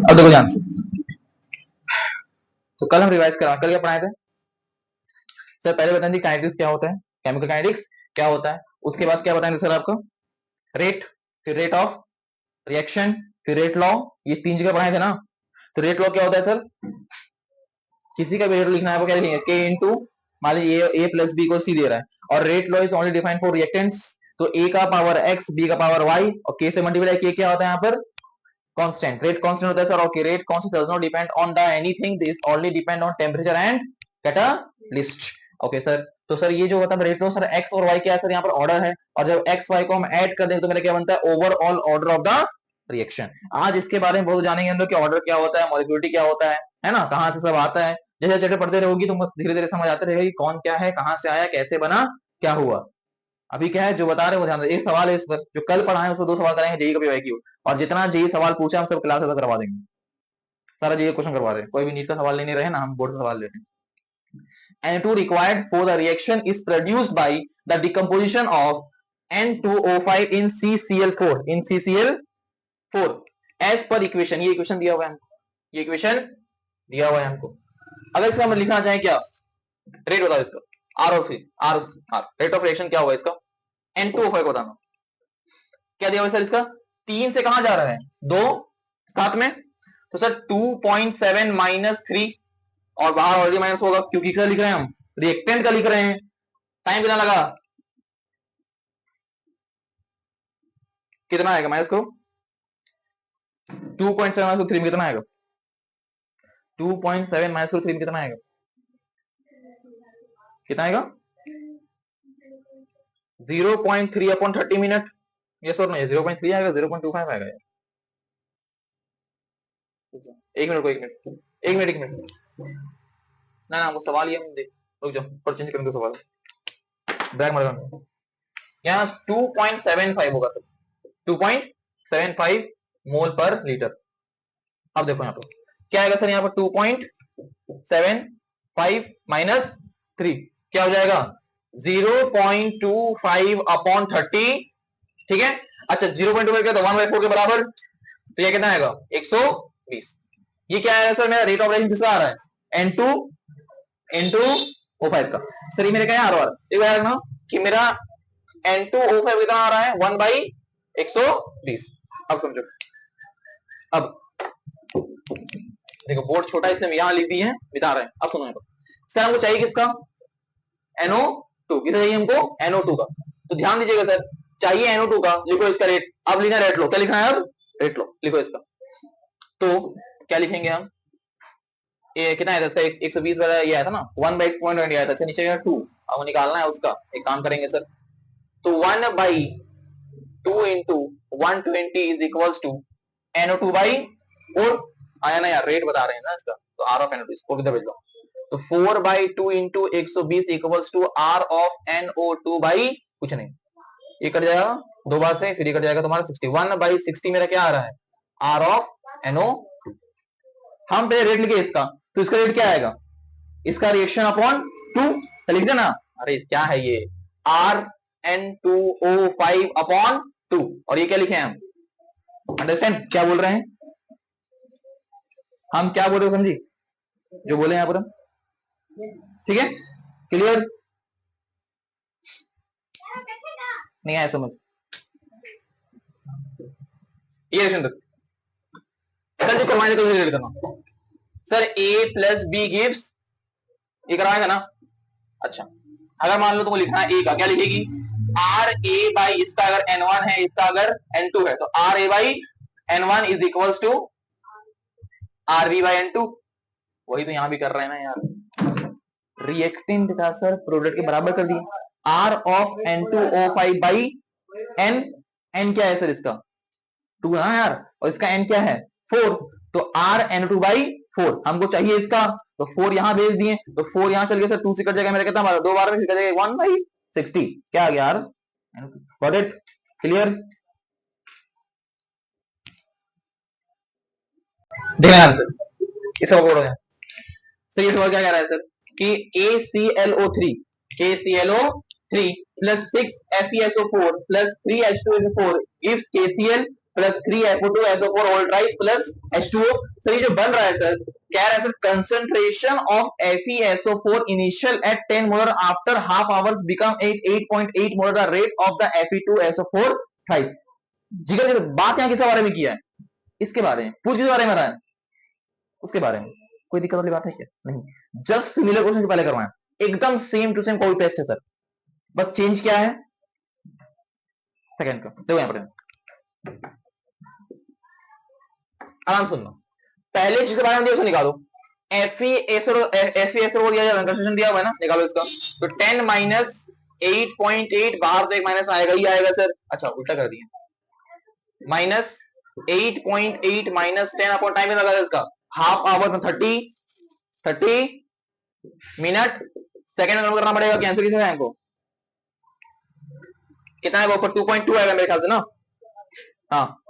अब देखो ध्यान से, तो कल हम रिवाइज करा, कल क्या पढ़ाए थे सर? पहले बताएं काइनेटिक्स क्या होता है, केमिकल काइनेटिक्स क्या होता है, उसके बाद क्या बताएंगे सर आपको, रेट, फिर रेट ऑफ रिएक्शन, फिर रेट लॉ, ये तीन जगह पढ़ाए थे ना। तो रेट लॉ क्या होता है सर? किसी का भी रेट लिखना है वो क्या लिखेंगे, के इंटू, मान लीजिए ए प्लस बी को सी दे रहा है, और rate law is only defined for reactants, तो ए का पावर एक्स, बी का पावर वाई, और के से मल्टीप्लाई के क्या होता है यहाँ पर, कांस्टेंट, रेट कांस्टेंट होता है sir. Okay, rate constant does not depend on the anything, this only depend on temperature and catalyst. Okay sir, तो सर ये जो होता है रेट लॉ सर, एक्स और वाई क्या है सर, यहाँ पर ऑर्डर है, और जब एक्स वाई को हम ऐड कर देंगे तो मेरा क्या बनता है, overall order of the reaction. आज इसके बारे में बहुत जानेंगे हम लोग कि ऑर्डर क्या होता है, मॉलिक्यूलिटी क्या होता है ना, कहां से सब आता है। जैसे जैसे पढ़ते रहोगी तुमको धीरे धीरे समझ आते रहेगा कि कौन क्या है, कहां से आया, कैसे बना, क्या हुआ। अभी क्या है जो बता रहे हो ध्यान दो, एक सवाल है इस पर, जो कल पढ़ा है उसको दो सवाल करेंगे जेई का पीवाईक्यू, और जितना जेई सवाल पूछा हम सब क्लास करवा देंगे, सारा जेई क्वेश्चन करवा रहे हैं, कोई भी नीट का सवाल लेने रहे ना, हम बोर्ड का सवाल लेते हैं। N2 required for the reaction is produced by the decomposition of N2O5 in CCl4, in CCl4 as per equation, ये इक्वेशन दिया हुआ है, ये इक्वेशन दिया हुआ है हमको। अगर इसका हम लिखना चाहें क्या, रेट बताओ इसका, आर और आर रेट ऑफ रिएक्शन क्या होगा इसका, N2O5 को बताना। क्या दिया हुआ सर इसका, 3 से कहां जा रहा है, 2 साथ में, तो सर 2.7 माइनस 3, और बाहर ऑलरेडी माइनस होगा क्योंकि क्या लिख रहे हैं हम, रिएक्टेंट का लिख रहे हैं। टाइम कितना लगा, कितना आएगा माइनस को, 2.7 माइनस 3 कितना आएगा, 2.7 माइनस 3 कितना आएगा, कितना आएगा 0.3 अपॉन 30 मिनट, ये सर नहीं 0.3 आएगा, 0.25 आएगा यार। एक मिनट, एक मिनट ना वो सवाल ही हम देख, रुक जाओ पर चेंज करेंगे सवाल, ब्रैक मार दो यहाँ 2.75 होगा तो 2.75 मोल पर लीटर। अब देखो यहाँ पर क्या आएगा सर, यहाँ पर 2.75 माइनस 3 क्या हो जाएगा 0.25 अपॉन 30, ठीक है। अच्छा 0.25 क्या, तो 1/4 के बराबर, तो ये कितना आएगा 120। ये क्या आएगा सर, मेरा रेट ऑफ रिएक्शन किसका आ रहा है, N2 इंटू O5 का। सर ये मेरे क्या आ रहा है, एक बार ना कि मेरा N2O5 कितना आ रहा है, 1/120। अब समझो, अब देखो बोर्ड छोटा है इसलिए यहां लिख दिए हैं, बिता रहे हैं। अब सुनो सर, हमको चाहिए किसका, NO2, किसका चाहिए हमको, NO2 का। तो ध्यान दीजिएगा सर, चाहिए NO2 का, लिखो इसका रेट। अब लिखना रेट लो, क्या लिखना है अब, रेट लो लिखो इसका। तो क्या लिखेंगे हम, ये कितना आया था इसका, 120 वाला ये आया था ना, 1/120 आया था। अच्छा नीचे 2, अब निकालना है उसका, एक काम करेंगे सर, तो 1/2 into 120 is equals to NO2/4 आया ना यार, रेट बता रहे हैं ना इसका, तो R ऑफ NO2 इसको किधर भेज दो, तो 4/2 into 120 equals to R of NO2 by कुछ नहीं, ये कट जाएगा दो बार से, फिर ये कट जाएगा तुम्हारा 60, 1/60 मेरा क्या आ रहा है, R ऑफ NO2। हम पहले रेट लिखे इसका, तो इसका रेट क्या आएगा, इसका रिएक्शन अपॉन 2 लिख देना। अरे क्या है ये, N2O5 अपॉन 2, और ये क्या लिखे हैं हम, अंडरस्टैंड क्या बोल रहे हैं हम, क्या बोल रहे हो समझी, जो बोले यहां पर, ठीक है क्लियर, नहीं आया समझ, ये रिएक्शन तक सर जो करवाएंगे तो रिलेट करना sir, A plus B gives, ये करवाएगा ना। अच्छा अगर मान लो तुमको लिखना है A का, क्या लिखेगी, आर ए बाई इसका अगर N1 है, इसका अगर N2 है, तो R A by N1 is equals to R B by N2। वही तो यहां भी कर रहे हैं ना यार, रिएक्टेंट का सर प्रोडक्ट के बराबर कर दिए, R of N2O5 by N, N क्या है सर इसका 2 ना यार, और इसका N क्या है 4, तो R N2 बाई 4 हमको चाहिए इसका, तो 4 यहां भेज दिए, तो 4 यहां चल गया सर, 2 से कट जाएगा मेरा कितना, 2 बार में फिर कट जाएगा 1/60, क्या आ गया यार, गॉट इट क्लियर। देखना आंसर इस सवाल को, सर ये सवाल क्या कह रहा है सर कि KClO3 plus 6FeSO4 plus 3H2SO4 gives KCl plus 3FO2SO4 whole thrice plus H2O। Sir ये जो बन रहा है सर, कह रहा है sir concentration of FeSO4 initial at 10 molar after half hours become 8.8 molar the rate of the Fe2SO4 thrice. जिगर बात यहां किसके बारे में किया है? इसके बारे में। पूछ किस बारे में रहा है? उसके बारे में। कोई दिक्कत वाली बात है क्या? नहीं, जस्ट सिमिलर क्वेश्चन पहले करवाएं, एकदम same to same copy paste है सर, बस चेंज क्या है सेकंड का। देखो यहां पर आराम सुनना, पहले जिसके बारे में दिया उसको निकालो। FeSO4 दिया हुआ है ना, निकालो इसका। तो 10 माइनस 8.8 बाहर तो एक माइनस आएगा ही आएगा सर। अच्छा उल्टा कर दिया, माइनस 8.8 माइनस 10 अपॉन टाइम लगा इसका हाफ आवर में 30 मिनट सेकंड में करना पड़ेगा। कैंसिल कितना है इनको, कितना है ऊपर 2.2 आएगा मेरे ख्याल से ना। हाँ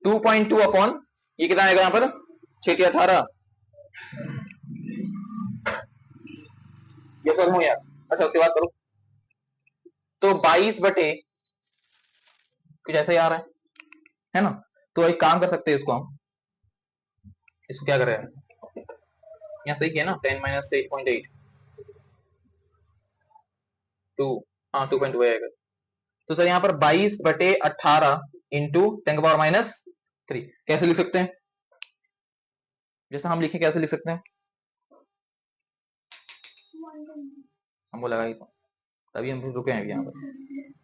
2.2 अपॉन ये कितना आएगा यहाँ पर 6 18 ये समझ यार। अच्छा उसके बाद करो तो 22 बटे कुछ ऐसा ही आ रहा है ना। तो एक काम कर सकते हैं इसको हम, इसको क्या कर रहे हैं यहाँ सही किया ना 10 माइनस 8.8 2 हाँ 2.2 आएगा। तो सर यहाँ पर 22 बटे 18 इंटू 10 पावर माइनस 3 कैसे लिख सकते हैं? जैसा हम लिखे कैसे लिख सकते हैं? हमको लगा ही तभी हम रुके हैं यहाँ पर,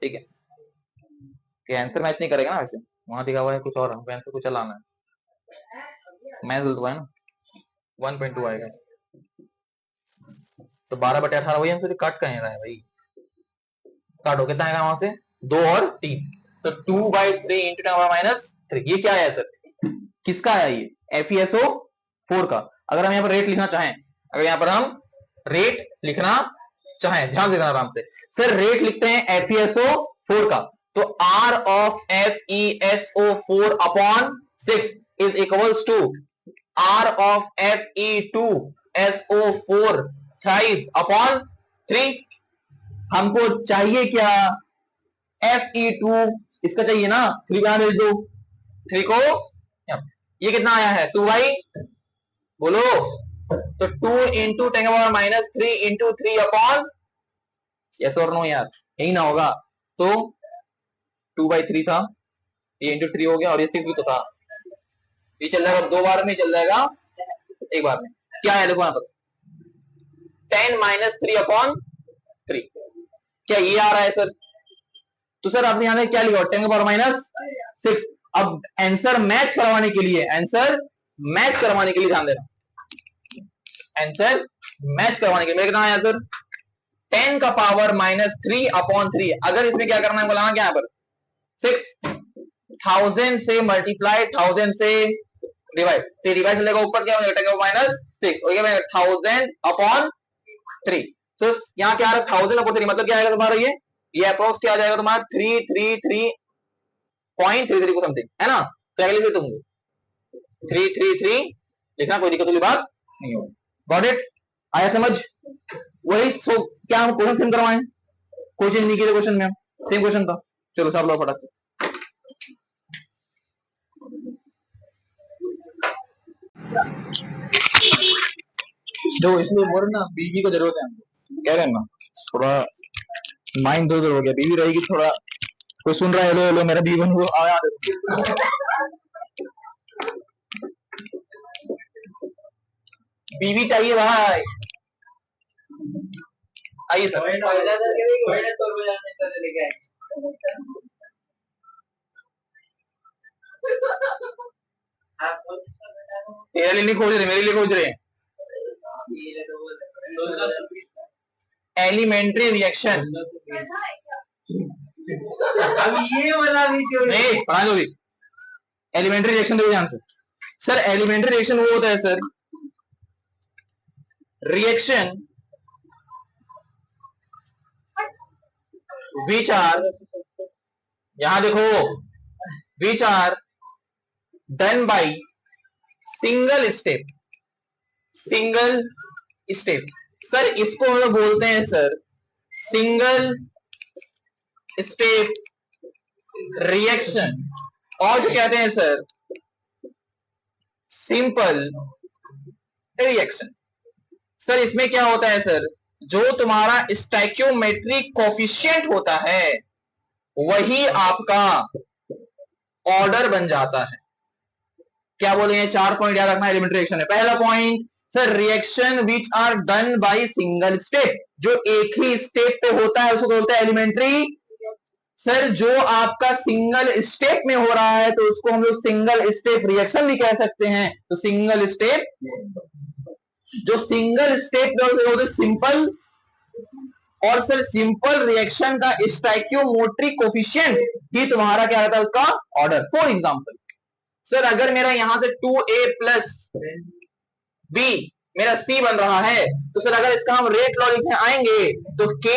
ठीक है। कि आंसर मैच नहीं करेगा ना, वैसे वहां दिखा हुआ है कुछ और, हमको आंसर कुछ चलाना है। मैच गलत हुआ है ना, 1.2 आएगा। तो 12 बटे 18 वही आंसर काट कहीं रहा है भाई, काटो कितना आएगा वहां से 2 और 3, तो 2/3 इंटू 10 माइनस 3। ये क्या आया सर, किसका आया ये FeSO4 का। अगर हम यहाँ पर रेट लिखना चाहें, अगर यहाँ पर हम रेट लिखना चाहें, ध्यान देना आराम से सर, रेट लिखते हैं FeSO4 का, तो R of FeSO4 upon 6 is equals to R of Fe2SO4 thrice upon 3। हमको चाहिए क्या Fe2, इसका चाहिए ना 3 कहां भेज दो, 3 को ये कितना आया है 2 बोलो, तो 2 into 10 minus 3 into 3 upon, yes और नो यार, यही ना होगा। तो 2/3 था, ये इंटू 3 हो गया, और ये 6 भी तो था। ये चल जाएगा 2 बार में, चल जाएगा 1 बार में। क्या है देखो यहाँ पर 10 माइनस 3 अपॉन 3, क्या ये आ रहा है सर? तो सर आपने यहाँ क्या लिखा 10 माइनस 6। अब आंसर मैच करवाने के लिए, आंसर मैच करवाने के लिए ध्यान देना, आंसर मैच करवाने के लिए कितना आया सर 10 का पावर माइनस 3 अपॉन 3। अगर इसमें क्या करना है, बोलाना क्या यहाँ पर 6,000 से मल्टीप्लाई 1000 से डिवाइड, तो डिवाइड चलेगा ऊपर क्या हो जाएगा 10 माइनस 6 हो गया 1000 अपॉन 3। तो यहाँ क्या आ रहा है 1000 अपॉन 3, मतलब क्या आएगा तुम्हारा ये अप्रोक्स क्या आ जाएगा तुम्हारा 333.33 को समथिंग है ना। तो अगले से तुम 333 लिखना, कोई दिक्कत वाली बात नहीं होगी। गॉट इट, आया समझ? वही क्या हम क्वेश्चन सेम करवाएं, कोई चेंज नहीं किया क्वेश्चन में, हम सेम क्वेश्चन था। चलो सब लोग फटाफट देखो, इसलिए बोल रहे ना बीवी को जरूरत है हमको, कह रहे हैं ना थोड़ा माइंड दो हो गया, बीवी रहेगी थोड़ा, कोई सुन रहा है हेलो हेलो मेरा बीवी बन आया, बीवी चाहिए भाई। आइए सर, तेरे लिए नहीं खोज रहे, मेरे लिए खोज रहे हैं। एलिमेंट्री रिएक्शन, अब ये वाला वीडियो नहीं पढ़ा दो भी। एलिमेंट्री रिएक्शन देखो ध्यान से सर, एलिमेंट्री रिएक्शन वो होता है सर, रिएक्शन विच आर, यहां देखो, which are done by single step, single step. Sir इसको हम लोग बोलते हैं सर सिंगल स्टेप रिएक्शन, और जो कहते हैं सर सिंपल रिएक्शन। सर इसमें क्या होता है सर, जो तुम्हारा स्टोइकियोमेट्रिक कोफिशिएंट होता है वही आपका ऑर्डर बन जाता है। क्या बोले हैं, 4 पॉइंट याद रखना एलिमेंट्री रिएक्शन है। पहला point sir, reaction which are done by single step, जो एक ही स्टेप पे होता है उसको बोलते हैं एलिमेंट्री। सर जो आपका सिंगल स्टेप में हो रहा है तो उसको हम लोग सिंगल स्टेप रिएक्शन भी कह सकते हैं। तो सिंगल स्टेप, जो सिंगल स्टेप में होते सिंपल, और सर सिंपल रिएक्शन का स्टोइकियोमेट्रिक कोफिशिएंट ही तुम्हारा क्या रहता है, उसका ऑर्डर। फॉर एग्जांपल सर, अगर मेरा यहां से 2a प्लस b मेरा c बन रहा है, तो सर अगर इसका हम रेट लॉ लिखने आएंगे तो k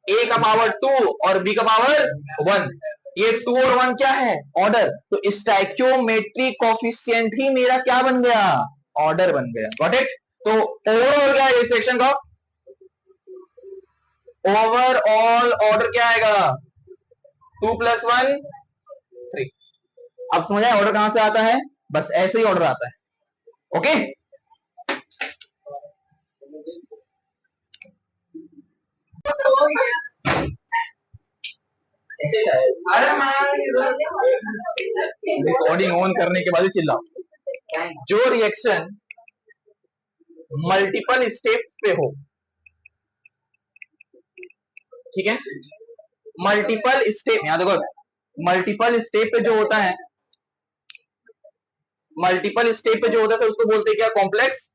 a का पावर 2 और b का पावर 1, ये 2 और 1 क्या है, ऑर्डर। तो स्टोइकियोमेट्रिक कोफिशिएंट ही मेरा क्या बन गया, ऑर्डर बन गया। Got it. तो ओवरऑल क्या है इस सेक्शन का, ओवरऑल ऑर्डर क्या आएगा, 2 + 1 3। अब समझ आया ऑर्डर कहां से आता है, बस ऐसे ही ऑर्डर आता है। ओके रिकॉर्डिंग ऑन करने के बाद ही चिल्लाओ। जो रिएक्शन मल्टीपल स्टेप पे हो, ठीक है, मल्टीपल स्टेप, यहां देखो मल्टीपल स्टेप पे जो होता है, मल्टीपल स्टेप पे जो होता है सर उसको बोलते हैं क्या, कॉम्प्लेक्स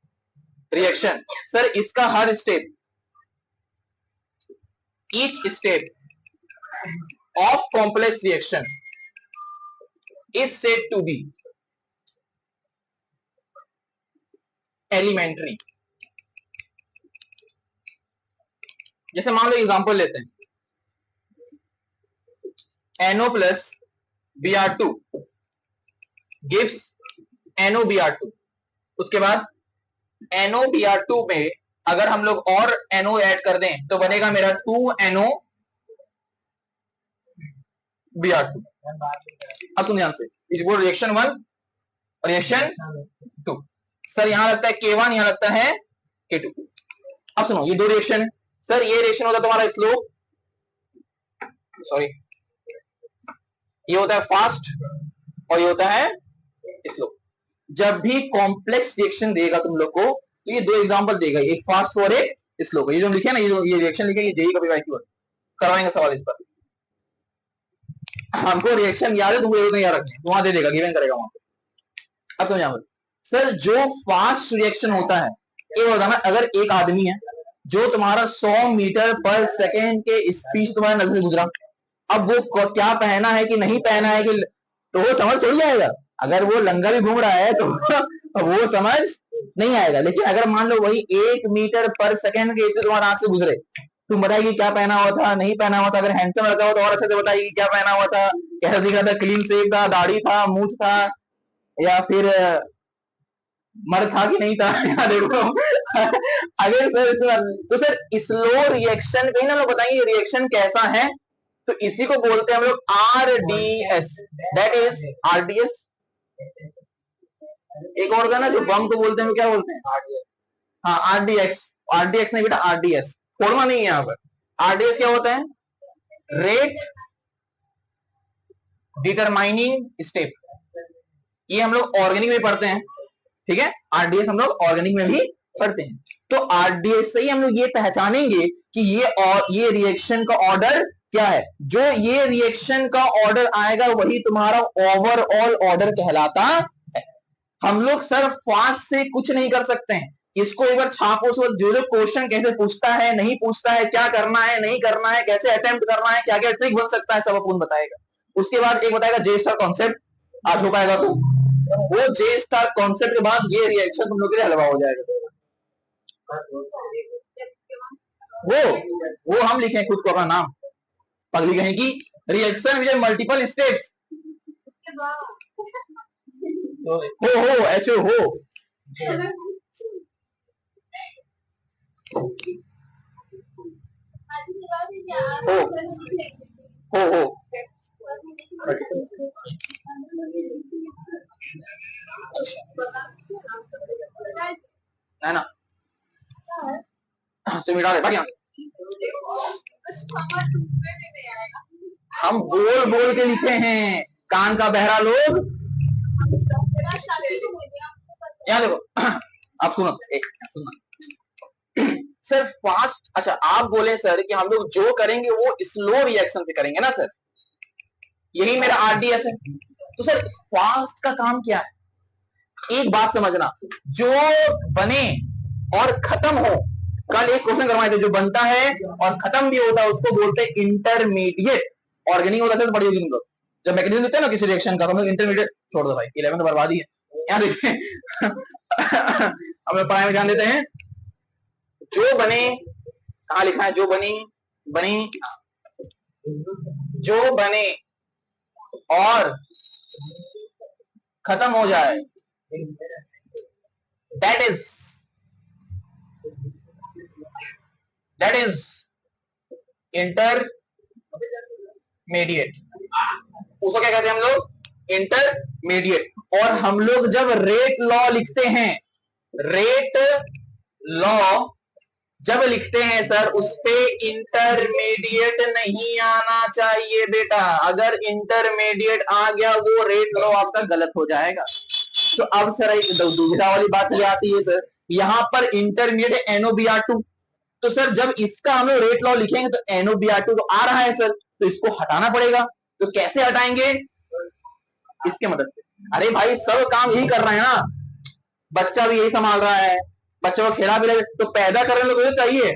रिएक्शन। सर इसका हर step, each step of complex reaction is said to be elementary. जैसे मान लो एग्जांपल लेते हैं, NO plus Br2 gives NOBr2। उसके बाद NOBr2 में अगर हम लोग और NO ऐड कर दें तो बनेगा मेरा 2NOBr2। अब तुम ध्यान से, इस बोल रिएक्शन 1 और रिएक्शन 2। सर यहां लगता है K1, यहां लगता है K2। अब सुनो, ये दो रिएक्शन है सर, ये रिएक्शन होता है तुम्हारा स्लोप, सॉरी ये होता है फास्ट और ये होता है स्लो। जब भी कॉम्प्लेक्स रिएक्शन देगा तुम लोग को तो ये दो एग्जांपल देगा, एक फास्ट और एक स्लो। ये जो लिखे ना, ये रिएक्शन लिखे, ये जेई कभी वाई करवाएंगे सवाल इस पर। हमको रिएक्शन याद है, तुमको नहीं याद रखने, वहां दे देगा, गिवन करेगा वहां पे। अब समझा सर, जो फास्ट रिएक्शन होता है ये होता है ना, अगर एक आदमी है जो तुम्हारा 100 मीटर पर सेकेंड के स्पीड तुम्हारे नजर से गुजरा, अब वो क्या पहना है कि नहीं पहना है कि, तो वो समझ थोड़ी जाएगा। अगर वो लंगा भी घूम रहा है तो वो समझ नहीं आएगा। लेकिन अगर मान लो वही 1 मीटर पर सेकेंड के स्पीड तुम्हारा आंख से गुजरे, तुम बताइए क्या पहना हुआ था, नहीं पहना हुआ था। अगर हैंडसम लड़का हो तो और अच्छे से बताइए क्या पहना हुआ था, कैसा दिख रहा था, क्लीन शेव था, दाढ़ी था, मूछ था, या फिर मर्द था कि नहीं था। देखो अगर सर तो सर स्लो रिएक्शन कहीं ना लोग बताएंगे रिएक्शन कैसा है, तो इसी को बोलते हैं हम लोग RDS, दैट इज RDS। एक और होगा ना जो बम को बोलते हैं, वो क्या बोलते हैं, हाँ RDX। RDX नहीं बेटा, RDS फोड़ना नहीं है यहाँ पर। RDS क्या होता है, रेट डिटरमाइनिंग स्टेप। ये हम लोग ऑर्गेनिक में पढ़ते हैं, ठीक है, RDS हम लोग ऑर्गेनिक में भी पढ़ते हैं। तो RDS से ही हम लोग ये पहचानेंगे कि ये रिएक्शन का ऑर्डर क्या है। जो ये रिएक्शन का ऑर्डर आएगा वही तुम्हारा ओवरऑल ऑर्डर कहलाता है। हम लोग सर फास्ट से कुछ नहीं कर सकते हैं, इसको एक बार छापो, जो जो क्वेश्चन कैसे पूछता है, नहीं पूछता है, क्या करना है, नहीं करना है, कैसे अटेम्प्ट करना है, क्या क्या ट्रिक बन सकता है, सब अपन बताएगा। उसके बाद एक बताएगा जे स्टार कॉन्सेप्ट, आज हो पाएगा तो वो जे स्टार कॉन्सेप्ट के बाद ये रिएक्शन तुम लोग के लिए हलवा हो जाएगा। वो हम लिखे खुद को अपना नाम, पगली कहें कि रिएक्शन विद मल्टीपल स्टेप्स, हो एचओ हो हो है ना, तो मिटा दे भाग यहाँ। हम बोल बोल के लिखे हैं, कान का बहरा लोग। यहाँ देखो, आप सुनो, एक सुनना सर फास्ट। अच्छा आप बोले सर कि हम लोग जो करेंगे वो स्लो रिएक्शन से करेंगे ना सर, यही मेरा आरडीएस है। तो सर फास्ट का काम क्या है? एक बात समझना, जो बने और खत्म हो, कल एक क्वेश्चन करवाए थे, जो बनता है और खत्म भी होता है उसको बोलते हैं इंटरमीडिएट। ऑर्गेनिक होता है तो बड़ी होगी तुम लोग, जब मैकेनिज्म देखते हैं ना किसी रिएक्शन का, तो हम लोग इंटरमीडिएट छोड़ दो भाई, 11 तो बर्बादी है। यहाँ देखिए हम लोग पढ़ाई में ध्यान देते हैं। जो बने, कहां लिखा है, जो बनी बनी, जो बने और खत्म हो जाए, दैट इज इंटरमीडिएट। उसको क्या कहते हैं हम लोग? इंटरमीडिएट। और हम लोग जब रेट लॉ लिखते हैं, रेट लॉ जब लिखते हैं सर, उस पे इंटरमीडिएट नहीं आना चाहिए बेटा। अगर इंटरमीडिएट आ गया वो रेट लॉ आपका गलत हो जाएगा। तो अब सर एक दुविधा वाली बात ये आती है सर, यहां पर इंटरमीडिएट NOBr2, तो सर जब इसका हम लोग रेट लॉ लिखेंगे तो NOBr2 तो आ रहा है सर, तो इसको हटाना पड़ेगा। तो कैसे हटाएंगे? इसके मदद से। अरे भाई सब काम यही कर रहे हैं ना, बच्चा भी यही संभाल रहा है, बच्चों को खिला पिला, तो पैदा करने लोग तो चाहिए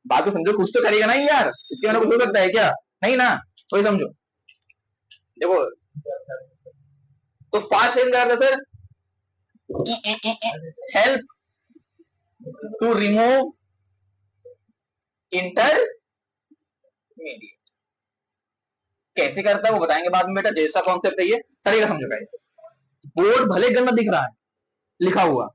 बात तो समझो, कुछ तो करेगा ना यार, इसके बिना कुछ हो सकता है क्या? नहीं ना, वही समझो। देखो तो फास्ट चेंज कर sir, help to remove intermediate. कैसे करता है वो बताएंगे बाद में बेटा, जैसा कॉन्सेप्ट है ये तरीका समझो। बोर्ड भले गंदा दिख रहा है लिखा हुआ,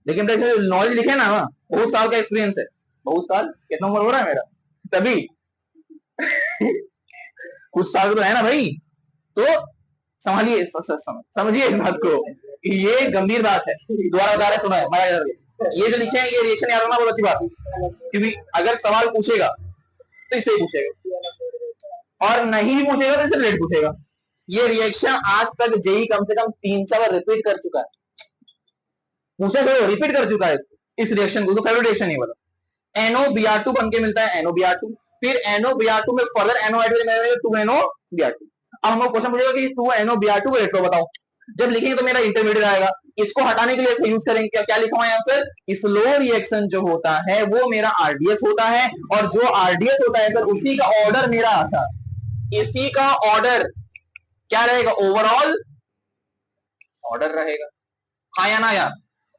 लेकिन नॉलेज लिखे ना, बहुत साल का एक्सपीरियंस है, बहुत साल, कितना उम्र हो रहा है मेरा तभी कुछ साल तो है ना भाई। तो समझिए, समझिए इस बात को, ये गंभीर बात है। दोबारा बता रहे, सुना है मजा, ये जो लिखे हैं ये रिएक्शन याद रखना बहुत अच्छी बात है, क्योंकि अगर सवाल पूछेगा तो इसे ही पूछेगा, और नहीं भी पूछेगा तो इसे लेट पूछेगा। ये रिएक्शन आज तक जेई कम से कम 300 बार रिपीट कर चुका है, पूछा करो, रिपीट कर चुका है इस रिएक्शन को। तो फेवरेट रिएक्शन ये वाला, NOBr2 बन के मिलता है NOBr2, फिर NOBr2 में फर्दर NO ऐड करेंगे 2NOBr2। अब हम लोग क्वेश्चन पूछेगा कि 2NOBr2 का रेट्रो बताओ, जब लिखेंगे तो मेरा इंटरमीडिएट आएगा। इसको हटाने के लिए इसको यूज करेंगे, क्या क्या लिखा हुआ है आंसर? स्लो रिएक्शन जो होता है वो मेरा आरडीएस होता है, और जो आरडीएस होता है सर उसी का ऑर्डर मेरा आता है, इसी का ऑर्डर क्या रहेगा? ओवरऑल ऑर्डर रहेगा। हाँ या ना यार?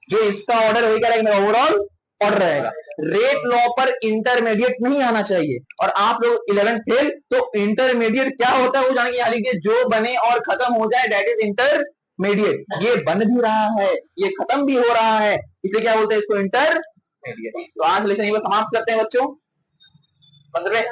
जो इसका ऑर्डर वही क्या रहेगा? मेरा ओवरऑल ऑर्डर रहेगा। रेट लॉ पर इंटरमीडिएट नहीं आना चाहिए, और आप लोग 11 फेल, तो इंटरमीडिएट क्या होता है वो जानेंगे। यहाँ लिखिए, जो बने और खत्म हो जाए दैट इज इंटरमीडिएट। ये बन भी रहा है, ये खत्म भी हो रहा है, इसलिए क्या बोलते हैं इसको? इंटरमीडिएट। तो आज लेसन ये समाप्त करते हैं बच्चों। 15